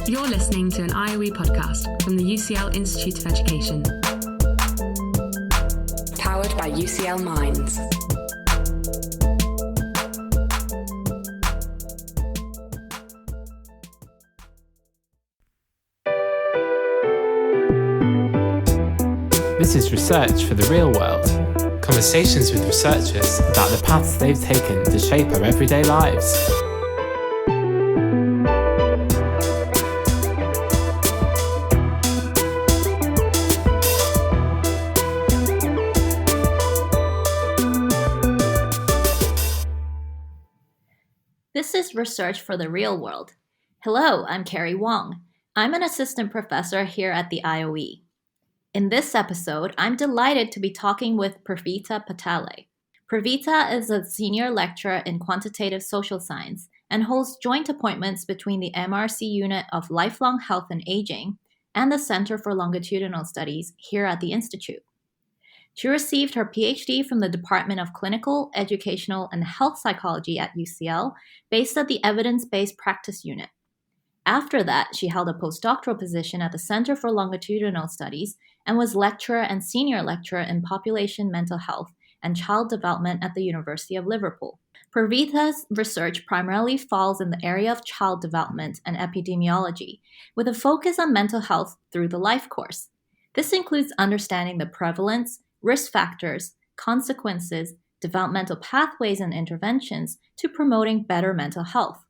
You're listening to an IOE podcast from the UCL Institute of Education. Powered by UCL Minds. This is Research for the Real World. Conversations with researchers about the paths they've taken to shape our everyday lives. This is Research for the Real World. Hello, I'm Carrie Wong. I'm an assistant professor here at the IOE. In this episode, I'm delighted to be talking with Pravita Patale. Pravita is a senior lecturer in quantitative social science and holds joint appointments between the MRC Unit of Lifelong Health and Aging and the Center for Longitudinal Studies here at the Institute. She received her PhD from the Department of Clinical, Educational, and Health Psychology at UCL, based at the Evidence-Based Practice Unit. After that, she held a postdoctoral position at the Center for Longitudinal Studies and was lecturer and senior lecturer in population mental health and child development at the University of Liverpool. Pravita's research primarily falls in the area of child development and epidemiology, with a focus on mental health through the life course. This includes understanding the prevalence, risk factors, consequences, developmental pathways and interventions to promoting better mental health,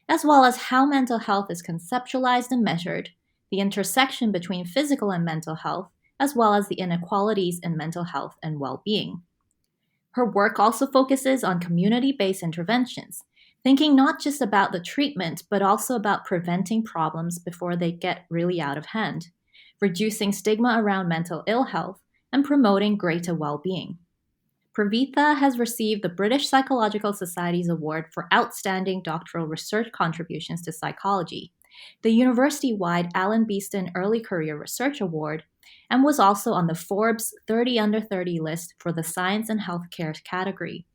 as well as how mental health is conceptualized and measured, the intersection between physical and mental health, as well as the inequalities in mental health and well-being. Her work also focuses on community-based interventions, thinking not just about the treatment, but also about preventing problems before they get really out of hand, reducing stigma around mental ill health, and promoting greater well-being. Pravita has received the British Psychological Society's Award for Outstanding Doctoral Research Contributions to Psychology, the university-wide Alan Beeston Early Career Research Award, and was also on the Forbes 30 Under 30 list for the Science and Healthcare category.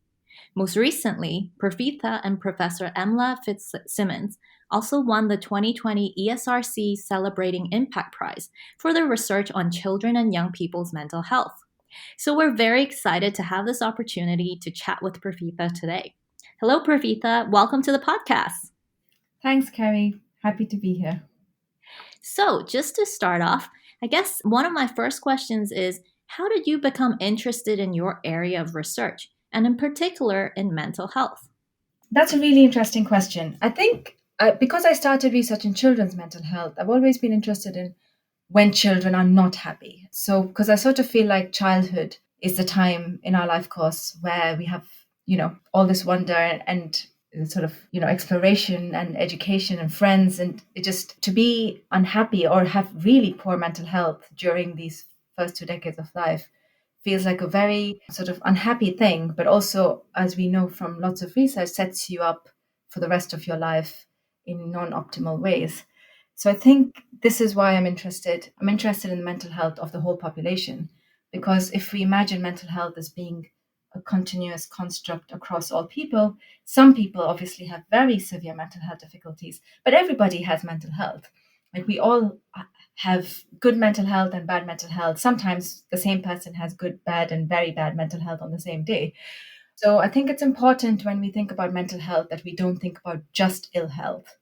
Most recently, Pravita and Professor Emla Fitzsimmons also won the 2020 ESRC Celebrating Impact Prize for their research on children and young people's mental health. So we're very excited to have this opportunity to chat with Pravita today. Hello, Pravita. Welcome to the podcast. Thanks, Carrie. Happy to be here. So just to start off, I guess one of my first questions is, how did you become interested in your area of research, and in particular in mental health? That's a really interesting question. I think because I started research in children's mental health, I've always been interested in when children are not happy. So because I sort of feel like childhood is the time in our life course where we have, all this wonder and sort of, exploration and education and friends, and it just to be unhappy or have really poor mental health during these first 2 decades of life feels like a very sort of unhappy thing, but also, as we know from lots of research, sets you up for the rest of your life in non-optimal ways. So I think this is why I'm interested. I'm interested in the mental health of the whole population, because if we imagine mental health as being a continuous construct across all people, some people obviously have very severe mental health difficulties, but everybody has mental health. Like we all have good mental health and bad mental health. Sometimes the same person has good, bad, and very bad mental health on the same day. So I think it's important when we think about mental health that we don't think about just ill health,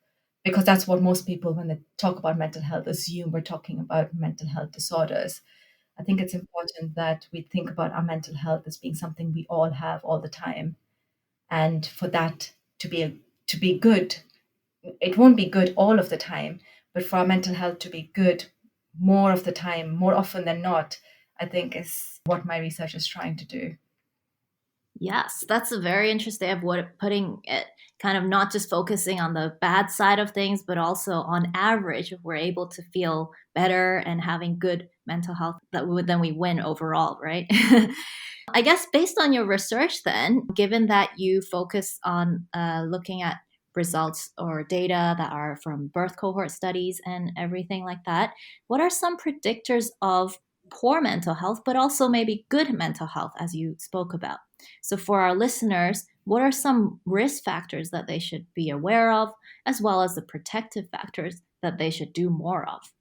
because that's what most people, when they talk about mental health, assume we're talking about mental health disorders. I think it's important that we think about our mental health as being something we all have all the time. And for that to be good, it won't be good all of the time, but for our mental health to be good more of the time, more often than not, I think is what my research is trying to do. Yes, that's a very interesting way of putting it, kind of not just focusing on the bad side of things, but also on average, if we're able to feel better and having good mental health, then we win overall, right? I guess based on your research then, given that you focus on looking at results or data that are from birth cohort studies and everything like that, what are some predictors of poor mental health, but also maybe good mental health, as you spoke about? So for our listeners, what are some risk factors that they should be aware of, as well as the protective factors that they should do more of?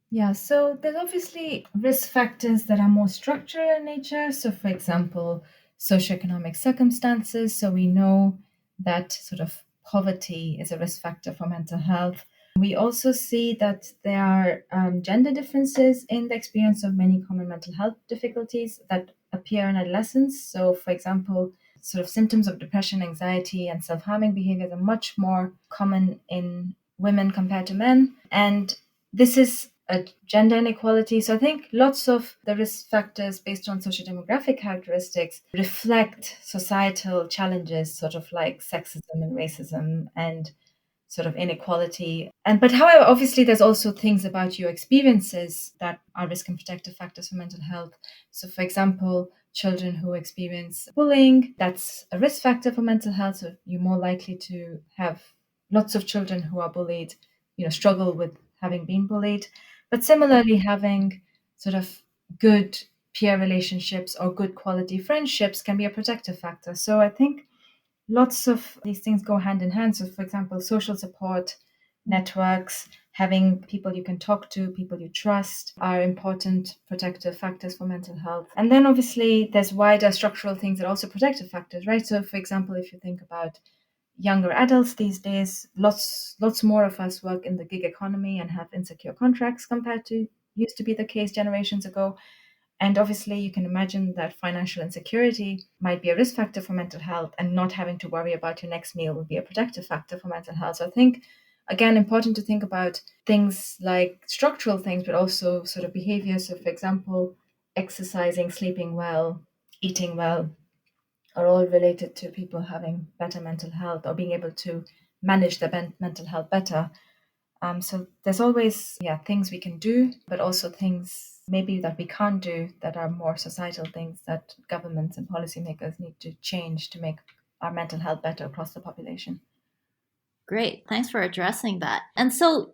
Yeah, so there's obviously risk factors that are more structural in nature. So, for example, socioeconomic circumstances. So, we know that sort of poverty is a risk factor for mental health. We also see that there are gender differences in the experience of many common mental health difficulties that appear in adolescence. So, for example, sort of symptoms of depression, anxiety, and self harming behaviors are much more common in women compared to men. And this is a gender inequality. So I think lots of the risk factors based on socio-demographic characteristics reflect societal challenges, sort of like sexism and racism and sort of inequality. But however, obviously there's also things about your experiences that are risk and protective factors for mental health. So for example, children who experience bullying, that's a risk factor for mental health. So you're more likely to have lots of children who are bullied, struggle with having been bullied. But similarly, having sort of good peer relationships or good quality friendships can be a protective factor. So I think lots of these things go hand in hand. So, for example, social support networks, having people you can talk to, people you trust, are important protective factors for mental health. And then obviously there's wider structural things that are also protective factors, right? So, for example, if you think about younger adults these days, lots more of us work in the gig economy and have insecure contracts compared to used to be the case generations ago. And obviously, you can imagine that financial insecurity might be a risk factor for mental health, and not having to worry about your next meal would be a protective factor for mental health. So I think, again, important to think about things like structural things, but also sort of behavior. So, for example, exercising, sleeping well, eating well, are all related to people having better mental health or being able to manage their mental health better. So there's always, things we can do, but also things maybe that we can't do that are more societal things that governments and policymakers need to change to make our mental health better across the population. Great. Thanks for addressing that. And so,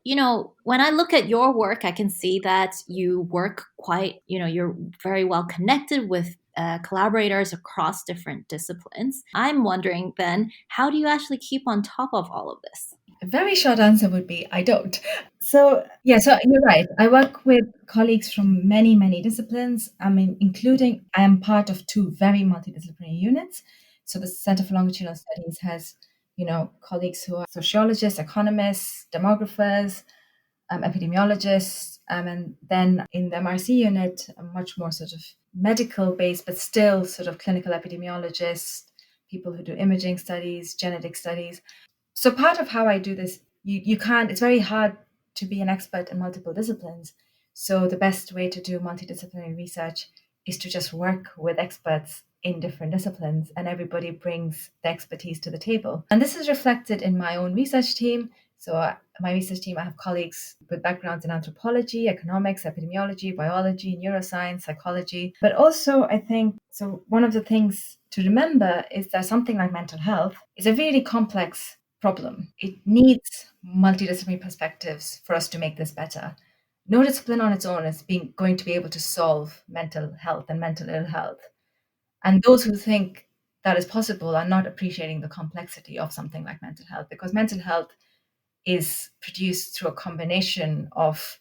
when I look at your work, I can see that you work quite, you're very well connected with collaborators across different disciplines. I'm wondering then, how do you actually keep on top of all of this? A very short answer would be I don't. So you're right. I work with colleagues from many, many disciplines. I am part of two very multidisciplinary units. So the Center for Longitudinal Studies has, colleagues who are sociologists, economists, demographers, epidemiologists, and then in the MRC unit, a much more sort of medical based, but still sort of clinical epidemiologists, people who do imaging studies, genetic studies. So part of how I do this, you can't, it's very hard to be an expert in multiple disciplines. So the best way to do multidisciplinary research is to just work with experts in different disciplines, and everybody brings the expertise to the table. And this is reflected in my own research team. So my research team, I have colleagues with backgrounds in anthropology, economics, epidemiology, biology, neuroscience, psychology. But also, I think, so one of the things to remember is that something like mental health is a really complex problem. It needs multidisciplinary perspectives for us to make this better. No discipline on its own is going to be able to solve mental health and mental ill health. And those who think that is possible are not appreciating the complexity of something like mental health, because mental health is produced through a combination of,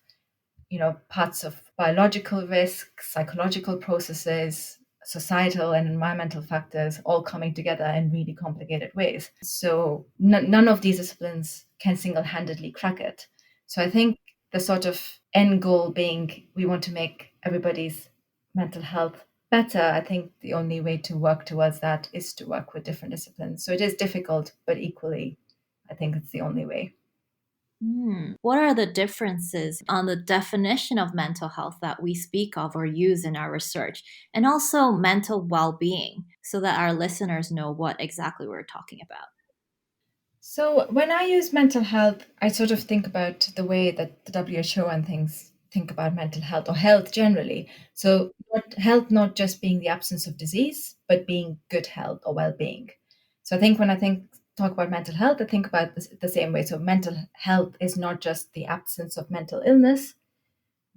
parts of biological risk, psychological processes, societal and environmental factors all coming together in really complicated ways. So none of these disciplines can single-handedly crack it. So I think the sort of end goal being we want to make everybody's mental health better, I think the only way to work towards that is to work with different disciplines. So it is difficult, but equally, I think it's the only way. What are the differences on the definition of mental health that we speak of or use in our research, and also mental well-being, so that our listeners know what exactly we're talking about? So when I use mental health, I sort of think about the way that the WHO and things think about mental health or health generally. So health not just being the absence of disease, but being good health or well-being. So I think when I talk about mental health, I think about this the same way. So mental health is not just the absence of mental illness,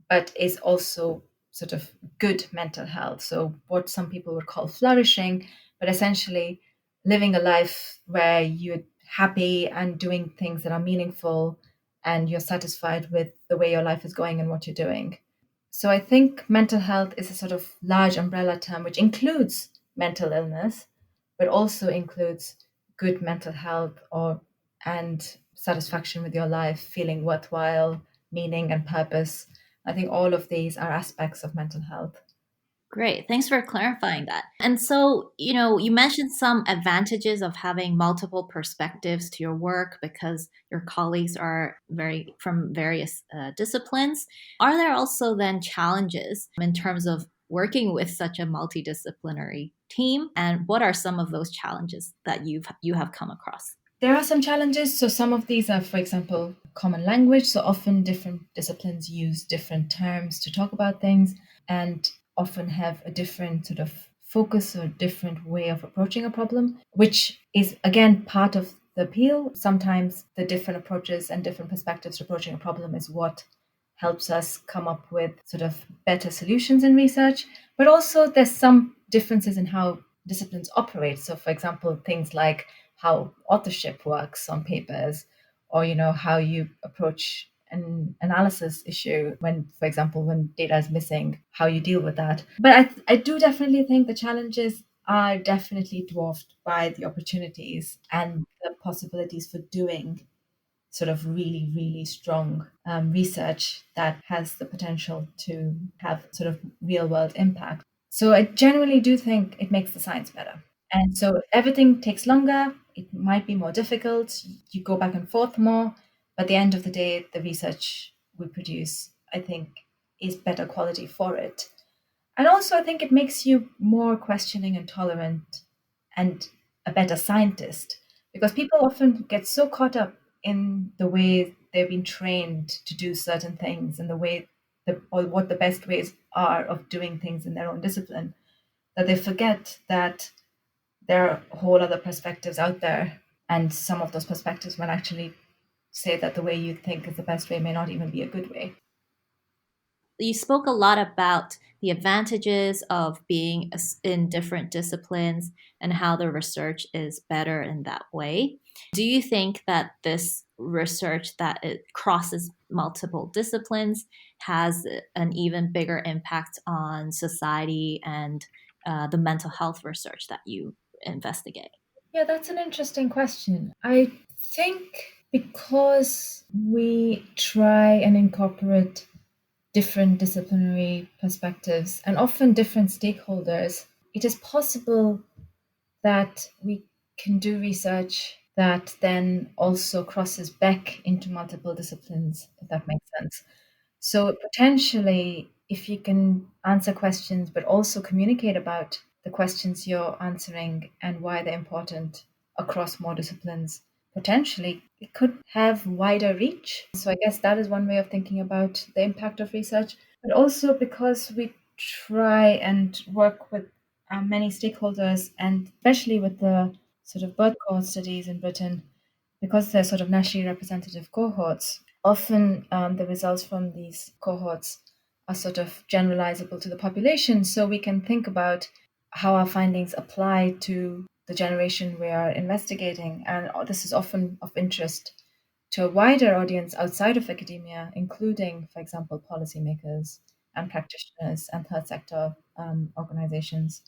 but is also sort of good mental health. So what some people would call flourishing, but essentially living a life where you're happy and doing things that are meaningful and you're satisfied with the way your life is going and what you're doing. So I think mental health is a sort of large umbrella term which includes mental illness, but also includes good mental health and satisfaction with your life, feeling worthwhile, meaning and purpose. I think all of these are aspects of mental health. Great. Thanks for clarifying that. And so, you mentioned some advantages of having multiple perspectives to your work because your colleagues are from various disciplines. Are there also then challenges in terms of working with such a multidisciplinary team? And what are some of those challenges that you have come across? There are some challenges. So some of these are, for example, common language. So often different disciplines use different terms to talk about things and often have a different sort of focus or different way of approaching a problem, which is, again, part of the appeal. Sometimes the different approaches and different perspectives to approaching a problem is what helps us come up with sort of better solutions in research. But also there's some differences in how disciplines operate. So, for example, things like how authorship works on papers, or how you approach an analysis issue when, for example, when data is missing, how you deal with that. But I do definitely think the challenges are definitely dwarfed by the opportunities and the possibilities for doing sort of really, really strong research that has the potential to have sort of real world impact. So I generally do think it makes the science better. And so if everything takes longer, it might be more difficult. You go back and forth more. But at the end of the day, the research we produce, I think, is better quality for it. And also, I think it makes you more questioning and tolerant and a better scientist, because people often get so caught up in the way they've been trained to do certain things and the way or what the best ways are of doing things in their own discipline, that they forget that there are whole other perspectives out there. And some of those perspectives might actually say that the way you think is the best way may not even be a good way. You spoke a lot about the advantages of being in different disciplines and how the research is better in that way. Do you think that this research that it crosses multiple disciplines has an even bigger impact on society and the mental health research that you investigate? Yeah, that's an interesting question. I think because we try and incorporate different disciplinary perspectives and often different stakeholders, it is possible that we can do research that then also crosses back into multiple disciplines, if that makes sense. So potentially, if you can answer questions, but also communicate about the questions you're answering and why they're important across more disciplines, potentially it could have wider reach. So I guess that is one way of thinking about the impact of research. But also because we try and work with many stakeholders, and especially with the sort of birth cohort studies in Britain, because they're sort of nationally representative cohorts, often the results from these cohorts are sort of generalizable to the population. So we can think about how our findings apply to the generation we are investigating. And this is often of interest to a wider audience outside of academia, including, for example, policymakers and practitioners and third sector organizations.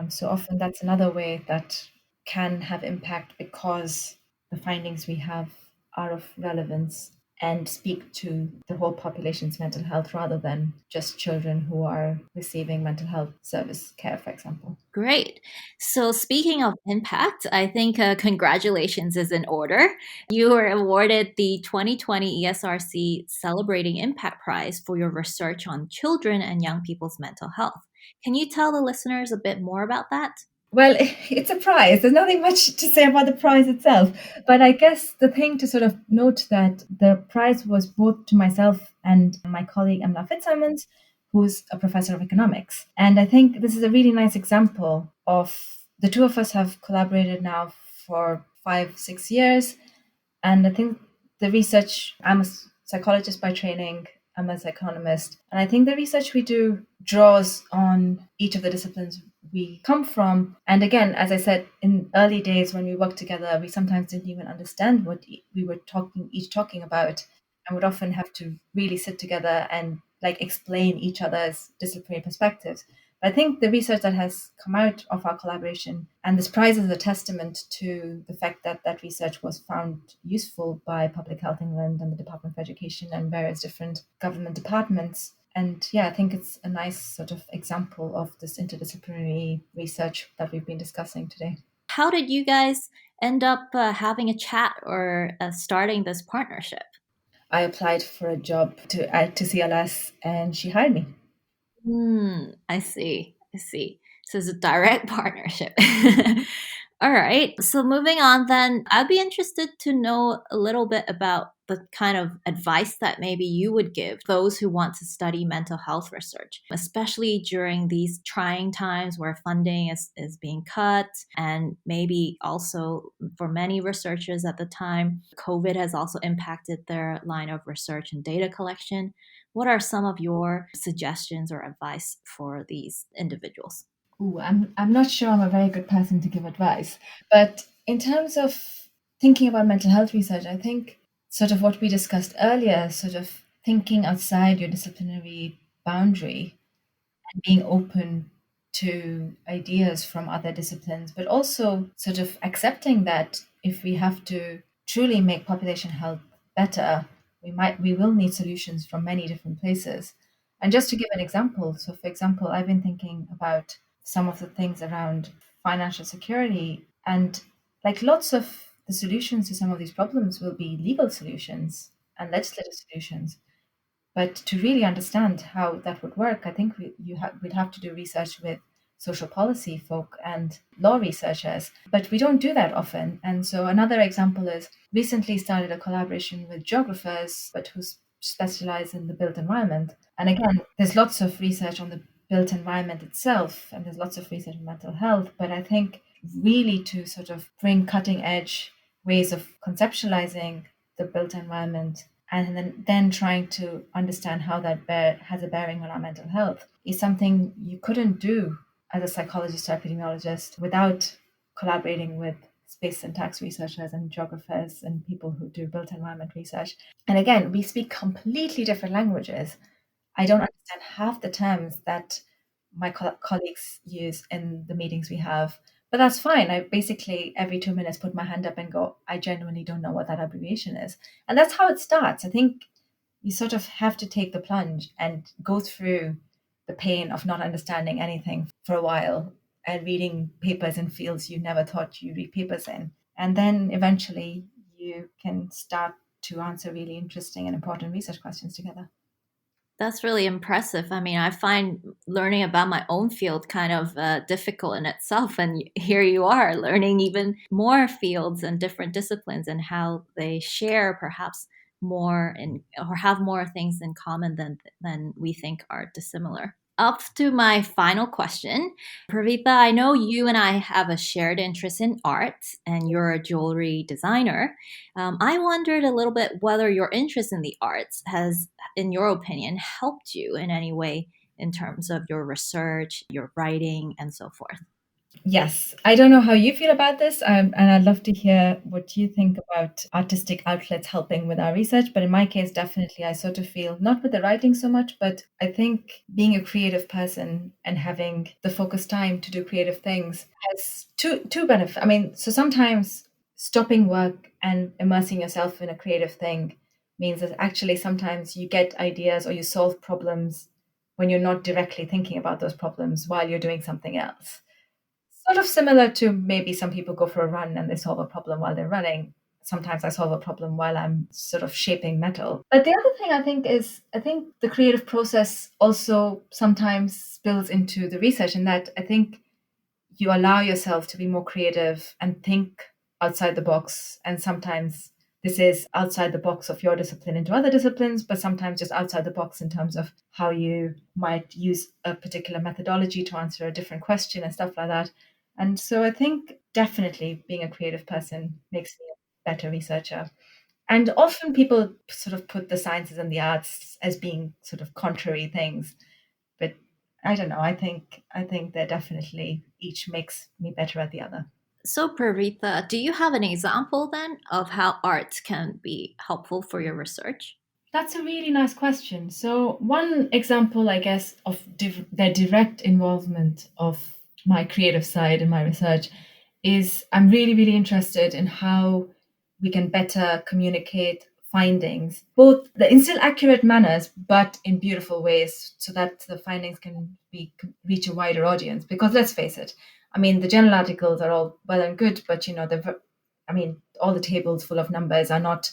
So often that's another way that can have impact because the findings we have are of relevance and speak to the whole population's mental health rather than just children who are receiving mental health service care, for example. Great. So, speaking of impact, I think congratulations is in order. You were awarded the 2020 ESRC Celebrating Impact Prize for your research on children and young people's mental health. Can you tell the listeners a bit more about that? Well, it's a prize. There's nothing much to say about the prize itself. But I guess the thing to sort of note that the prize was both to myself and my colleague Emma Fitzsimons, who's a professor of economics. And I think this is a really nice example of the two of us have collaborated now for 5-6 years. And I think the research, I'm a psychologist by training, I'm an economist. And I think the research we do draws on each of the disciplines we come from. And again, as I said, in early days when we worked together, we sometimes didn't even understand what we were talking about. and would often have to really sit together and like explain each other's disciplinary perspectives. But I think the research that has come out of our collaboration, and this prize is a testament to the fact that that research was found useful by Public Health England and the Department of Education and various different government departments. And yeah, I think it's a nice sort of example of this interdisciplinary research that we've been discussing today. How did you guys end up having a chat or starting this partnership? I applied for a job to CLS and she hired me. I see. So it's a direct partnership. All right. So moving on then, I'd be interested to know a little bit about the kind of advice that maybe you would give those who want to study mental health research, especially during these trying times where funding is being cut. And maybe also for many researchers at the time, COVID has also impacted their line of research and data collection. What are some of your suggestions or advice for these individuals? Ooh, I'm not sure I'm a very good person to give advice, but in terms of thinking about mental health research, I think sort of what we discussed earlier, sort of thinking outside your disciplinary boundary and being open to ideas from other disciplines, but also sort of accepting that if we have to truly make population health better, we will need solutions from many different places. And just to give an example, so for example, I've been thinking about some of the things around financial security, and like lots of the solutions to some of these problems will be legal solutions and legislative solutions. But to really understand how that would work, I think we'd have to do research with social policy folk and law researchers. But we don't do that often. And so another example is recently started a collaboration with geographers, but who specialize in the built environment. And again, there's lots of research on the built environment itself, and there's lots of research on mental health. But I think really to sort of bring cutting edge ways of conceptualizing the built environment and then trying to understand how that has a bearing on our mental health is something you couldn't do as a psychologist or epidemiologist without collaborating with space syntax researchers and geographers and people who do built environment research. And again, we speak completely different languages. I don't understand half the terms that my colleagues use in the meetings we have, but that's fine. I basically every 2 minutes put my hand up and go, I genuinely don't know what that abbreviation is. And that's how it starts. I think you sort of have to take the plunge and go through the pain of not understanding anything for a while and reading papers in fields you never thought you read papers in. And then eventually you can start to answer really interesting and important research questions together. That's really impressive. I mean, I find learning about my own field kind of difficult in itself. And here you are learning even more fields and different disciplines and how they share perhaps more or have more things in common than we think are dissimilar. Up to my final question. Pravita, I know you and I have a shared interest in art and you're a jewelry designer. I wondered a little bit whether your interest in the arts has, in your opinion, helped you in any way in terms of your research, your writing, and so forth. Yes, I don't know how you feel about this, and I'd love to hear what you think about artistic outlets helping with our research. But in my case, definitely, I sort of feel not with the writing so much, but I think being a creative person and having the focused time to do creative things has two benefits. I mean, so sometimes stopping work and immersing yourself in a creative thing means that actually sometimes you get ideas or you solve problems when you're not directly thinking about those problems while you're doing something else. Sort of similar to maybe some people go for a run and they solve a problem while they're running. Sometimes I solve a problem while I'm sort of shaping metal. But the other thing I think is, I think the creative process also sometimes spills into the research, in that I think you allow yourself to be more creative and think outside the box. And sometimes this is outside the box of your discipline into other disciplines, but sometimes just outside the box in terms of how you might use a particular methodology to answer a different question and stuff like that. And so I think definitely being a creative person makes me a better researcher. And often people sort of put the sciences and the arts as being sort of contrary things. But I don't know. I think they're definitely each makes me better at the other. So, Pravita, do you have an example then of how art can be helpful for your research? That's a really nice question. So one example, I guess, of their direct involvement of my creative side in my research is I'm really, really interested in how we can better communicate findings, both in still accurate manners, but in beautiful ways, so that the findings can reach a wider audience. Because let's face it, I mean, the journal articles are all well and good, but all the tables full of numbers are not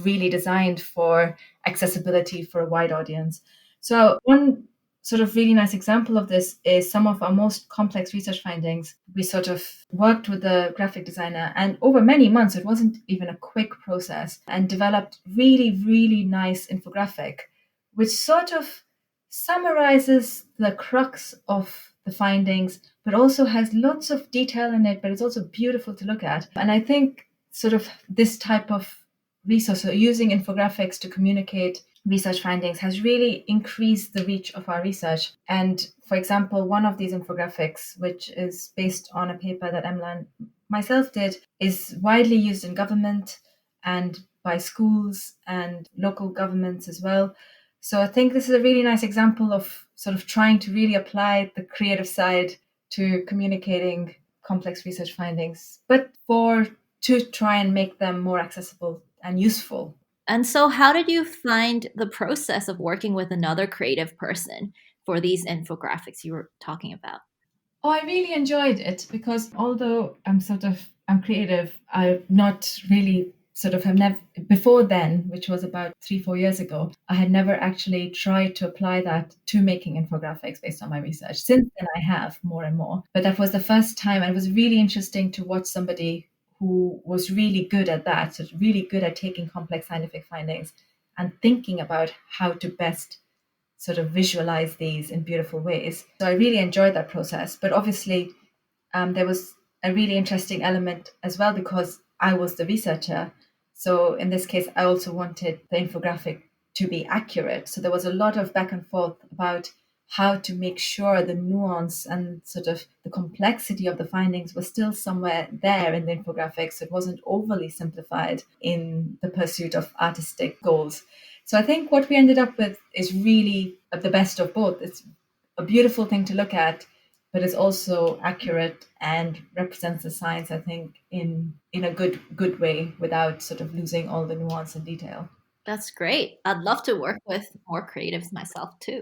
really designed for accessibility for a wide audience. So one sort of really nice example of this is some of our most complex research findings. We sort of worked with the graphic designer, and over many months, it wasn't even a quick process, and developed really, really nice infographic, which sort of summarizes the crux of the findings, but also has lots of detail in it, but it's also beautiful to look at. And I think sort of this type of resource, so using infographics to communicate research findings, has really increased the reach of our research. And for example, one of these infographics, which is based on a paper that Emma and myself did, is widely used in government and by schools and local governments as well. So I think this is a really nice example of sort of trying to really apply the creative side to communicating complex research findings, but to try and make them more accessible and useful. And so, how did you find the process of working with another creative person for these infographics you were talking about? Oh, I really enjoyed it because although I'm creative, I've not really have never before then, which was about 3-4 years ago, I had never actually tried to apply that to making infographics based on my research. Since then I have more and more, but that was the first time, and it was really interesting to watch somebody who was really good at that, so really good at taking complex scientific findings and thinking about how to best sort of visualize these in beautiful ways. So I really enjoyed that process. But obviously, there was a really interesting element as well because I was the researcher. So in this case, I also wanted the infographic to be accurate. So there was a lot of back and forth about how to make sure the nuance and sort of the complexity of the findings was still somewhere there in the infographic. So it wasn't overly simplified in the pursuit of artistic goals. So I think what we ended up with is really the best of both. It's a beautiful thing to look at, but it's also accurate and represents the science, I think, in a good way without sort of losing all the nuance and detail. That's great. I'd love to work with more creatives myself too.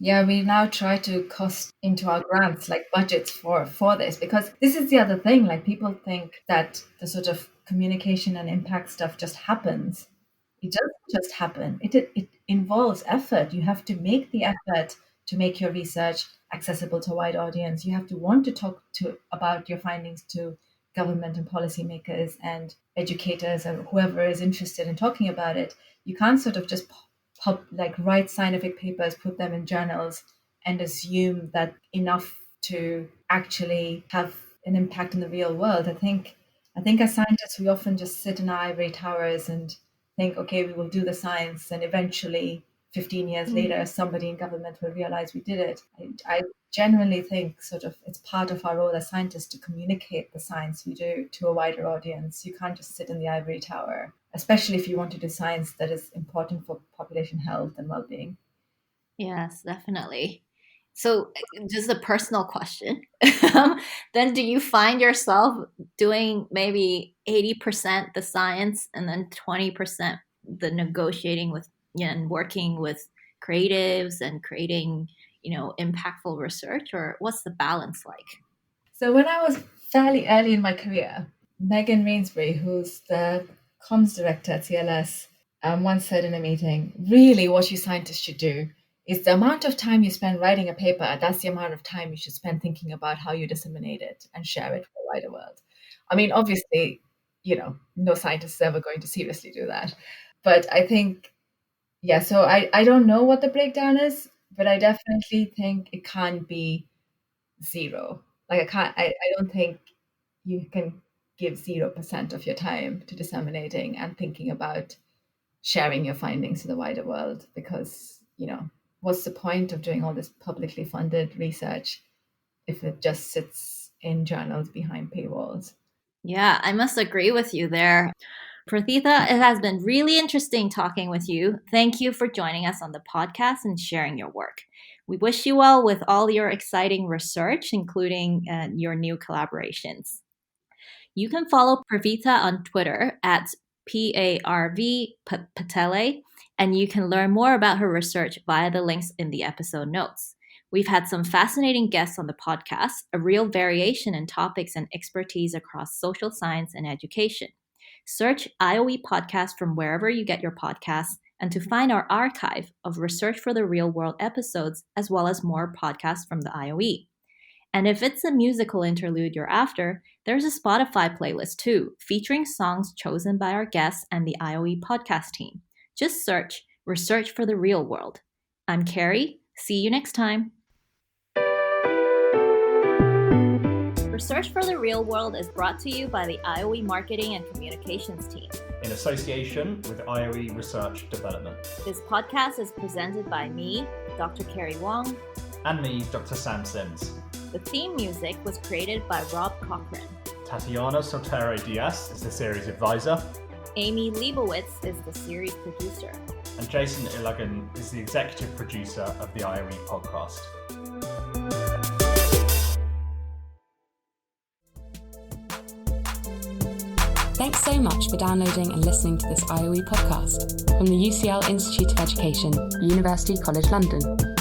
Yeah, we now try to cost into our grants like budgets for this, because this is the other thing. Like, people think that the sort of communication and impact stuff just happens. It doesn't just happen. It involves effort. You have to make the effort to make your research accessible to a wide audience. You have to want to talk to about your findings to government and policymakers and educators and whoever is interested in talking about it. You can't sort of just write scientific papers, put them in journals, and assume that enough to actually have an impact in the real world. I think as scientists, we often just sit in our ivory towers and think, okay, we will do the science, and eventually 15 years later, somebody in government will realize we did it. I genuinely think sort of it's part of our role as scientists to communicate the science we do to a wider audience. You can't just sit in the ivory tower, especially if you want to do science that is important for population health and well-being. Yes, definitely. So, just a personal question. Then, do you find yourself doing maybe 80% the science and then 20% the negotiating with, and working with creatives and creating, impactful research, or what's the balance like? So when I was fairly early in my career, Megan Rainsbury, who's the comms director at CLS, once said in a meeting, really what you scientists should do is the amount of time you spend writing a paper, that's the amount of time you should spend thinking about how you disseminate it and share it for the wider world. I mean, obviously, no scientist is ever going to seriously do that. But I think, yeah, so I don't know what the breakdown is, but I definitely think it can't be zero. Like, I don't think you can give 0% of your time to disseminating and thinking about sharing your findings to the wider world, because what's the point of doing all this publicly funded research if it just sits in journals behind paywalls? Yeah, I must agree with you there. Prathitha, it has been really interesting talking with you. Thank you for joining us on the podcast and sharing your work. We wish you well with all your exciting research, including your new collaborations. You can follow Prathitha on Twitter at PARV and you can learn more about her research via the links in the episode notes. We've had some fascinating guests on the podcast, a real variation in topics and expertise across social science and education. Search IOE Podcast from wherever you get your podcasts and to find our archive of Research for the Real World episodes, as well as more podcasts from the IOE. And if it's a musical interlude you're after, there's a Spotify playlist too, featuring songs chosen by our guests and the IOE podcast team. Just search Research for the Real World. I'm Carrie. See you next time. Research for the Real World is brought to you by the IOE Marketing and Communications team, in association with IOE Research Development. This podcast is presented by me, Dr. Carrie Wong, and me, Dr. Sam Sims. The theme music was created by Rob Cochran. Tatiana Sotero Diaz is the series advisor. Amy Leibowitz is the series producer. And Jason Illigan is the executive producer of the IOE podcast. Thanks so much for downloading and listening to this IOE podcast from the UCL Institute of Education, University College London.